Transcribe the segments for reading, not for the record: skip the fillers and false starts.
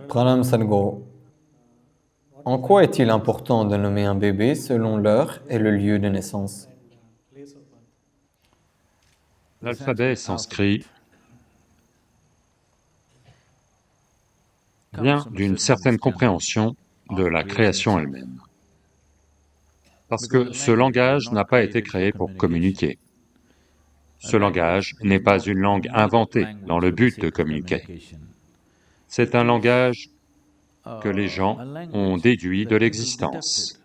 Pranam Sadhguru. En quoi est-il important de nommer un bébé selon l'heure et le lieu de naissance? L'alphabet sanskrit vient d'une certaine compréhension de la création elle-même, parce que ce langage n'a pas été créé pour communiquer. Ce langage n'est pas une langue inventée dans le but de communiquer. C'est un langage que les gens ont déduit de l'existence.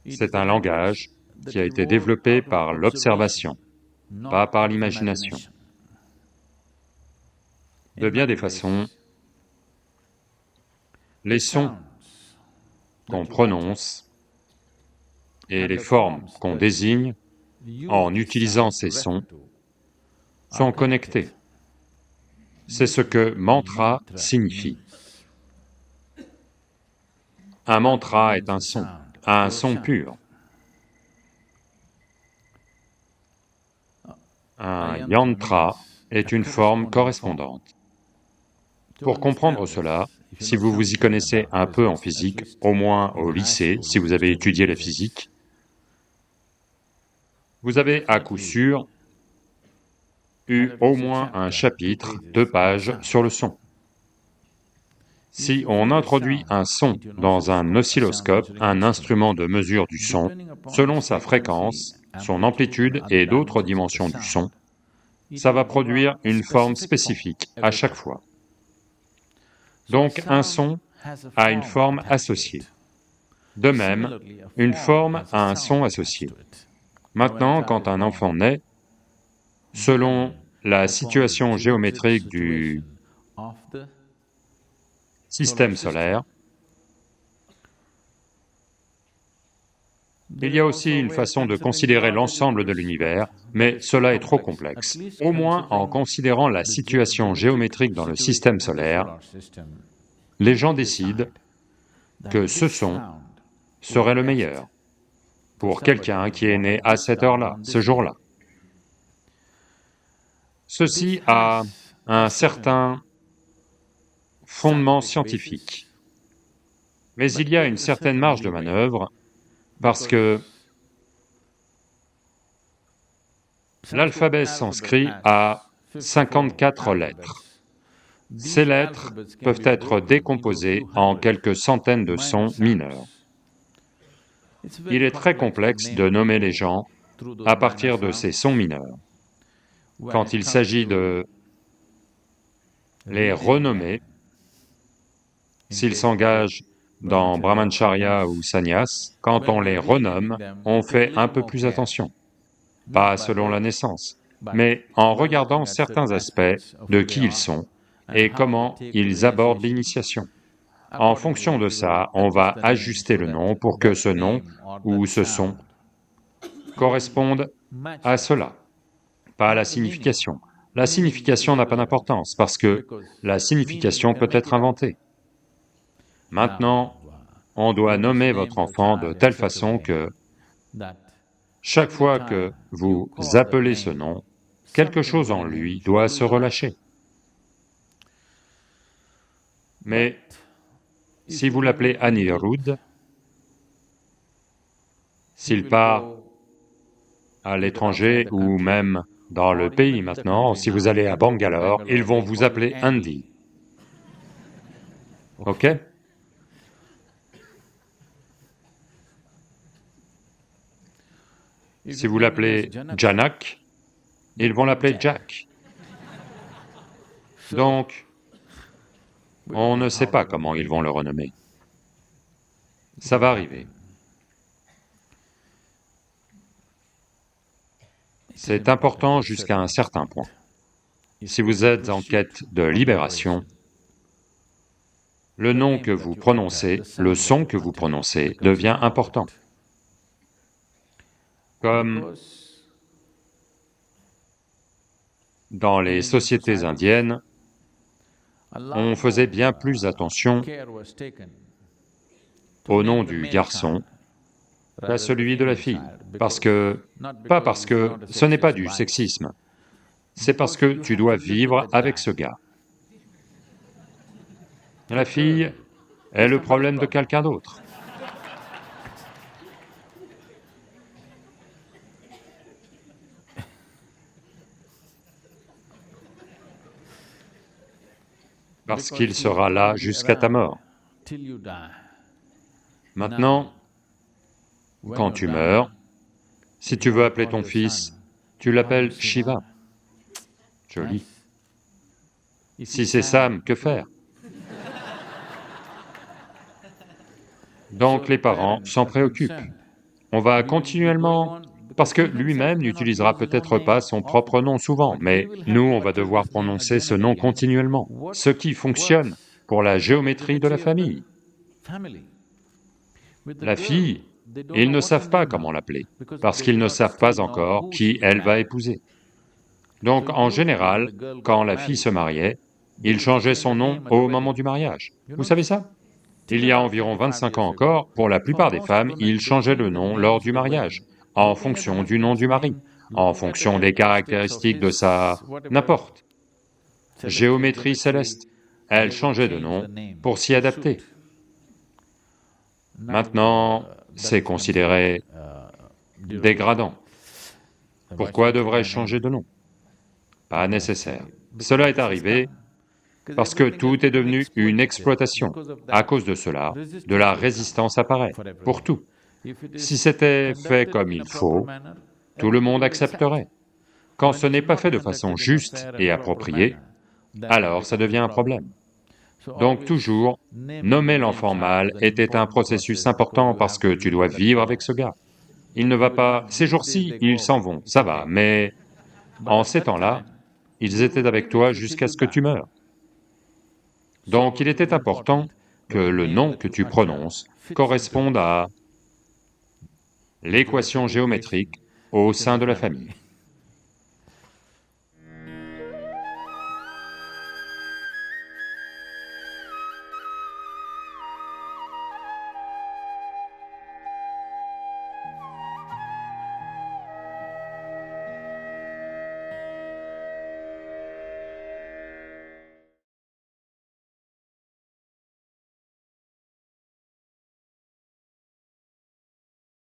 C'est un langage qui a été développé par l'observation, pas par l'imagination. De bien des façons, les sons qu'on prononce et les formes qu'on désigne en utilisant ces sons sont connectés. C'est ce que mantra signifie. Un mantra est un son pur. Un yantra est une forme correspondante. Pour comprendre cela, si vous vous y connaissez un peu en physique, au moins au lycée, si vous avez étudié la physique, vous avez à coup sûr eu au moins un chapitre, 2 pages sur le son. Si on introduit un son dans un oscilloscope, un instrument de mesure du son, selon sa fréquence, son amplitude et d'autres dimensions du son, ça va produire une forme spécifique à chaque fois. Donc un son a une forme associée. De même, une forme a un son associé. Maintenant, quand un enfant naît, selon la situation géométrique du système solaire, il y a aussi une façon de considérer l'ensemble de l'univers, mais cela est trop complexe. Au moins en considérant la situation géométrique dans le système solaire, les gens décident que ce son serait le meilleur pour quelqu'un qui est né à cette heure-là, ce jour-là. Ceci a un certain fondement scientifique, mais il y a une certaine marge de manœuvre parce que l'alphabet sanskrit a 54 lettres. Ces lettres peuvent être décomposées en quelques centaines de sons mineurs. Il est très complexe de nommer les gens à partir de ces sons mineurs. Quand il s'agit de les renommer, s'ils s'engagent dans brahmacharya ou sannyas, quand on les renomme, on fait un peu plus attention, pas selon la naissance, mais en regardant certains aspects de qui ils sont et comment ils abordent l'initiation. En fonction de ça, on va ajuster le nom pour que ce nom ou ce son corresponde à cela, pas à la signification. La signification n'a pas d'importance parce que la signification peut être inventée. Maintenant, on doit nommer votre enfant de telle façon que chaque fois que vous appelez ce nom, quelque chose en lui doit se relâcher. Mais si vous l'appelez Anirudh, s'il part à l'étranger ou même dans le pays maintenant, si vous allez à Bangalore, ils vont vous appeler Andy. Ok? Si vous l'appelez Janak, ils vont l'appeler Jack. Donc, on ne sait pas comment ils vont le renommer. Ça va arriver. C'est important jusqu'à un certain point. Si vous êtes en quête de libération, le nom que vous prononcez, le son que vous prononcez devient important. Comme dans les sociétés indiennes, on faisait bien plus attention au nom du garçon qu'à celui de la fille, pas parce que ce n'est pas du sexisme, c'est parce que tu dois vivre avec ce gars. La fille est le problème de quelqu'un d'autre. Parce qu'il sera là jusqu'à ta mort. Maintenant, quand tu meurs, si tu veux appeler ton fils, tu l'appelles Shiva. Joli. Si c'est Sam, que faire? Donc les parents s'en préoccupent. On va continuellement... Parce que lui-même n'utilisera peut-être pas son propre nom souvent, mais nous, on va devoir prononcer ce nom continuellement, ce qui fonctionne pour la géométrie de la famille. La fille, ils ne savent pas comment l'appeler, parce qu'ils ne savent pas encore qui elle va épouser. Donc en général, quand la fille se mariait, il changeait son nom au moment du mariage. Vous savez ça? Il y a environ 25 ans encore, pour la plupart des femmes, ils changeaient le nom lors du mariage, en fonction du nom du mari, en fonction des caractéristiques de sa... n'importe, géométrie céleste. Elle changeait de nom pour s'y adapter. Maintenant, c'est considéré dégradant. Pourquoi devrais-je changer de nom? Pas nécessaire. Cela est arrivé parce que tout est devenu une exploitation. À cause de cela, de la résistance apparaît, pour tout. Si c'était fait comme il faut, tout le monde accepterait. Quand ce n'est pas fait de façon juste et appropriée, alors ça devient un problème. Donc toujours, nommer l'enfant mâle était un processus important parce que tu dois vivre avec ce gars. Il ne va pas... Ces jours-ci, ils s'en vont, ça va, mais en ces temps-là, ils étaient avec toi jusqu'à ce que tu meurs. Donc il était important que le nom que tu prononces corresponde à l'équation géométrique au sein de la famille.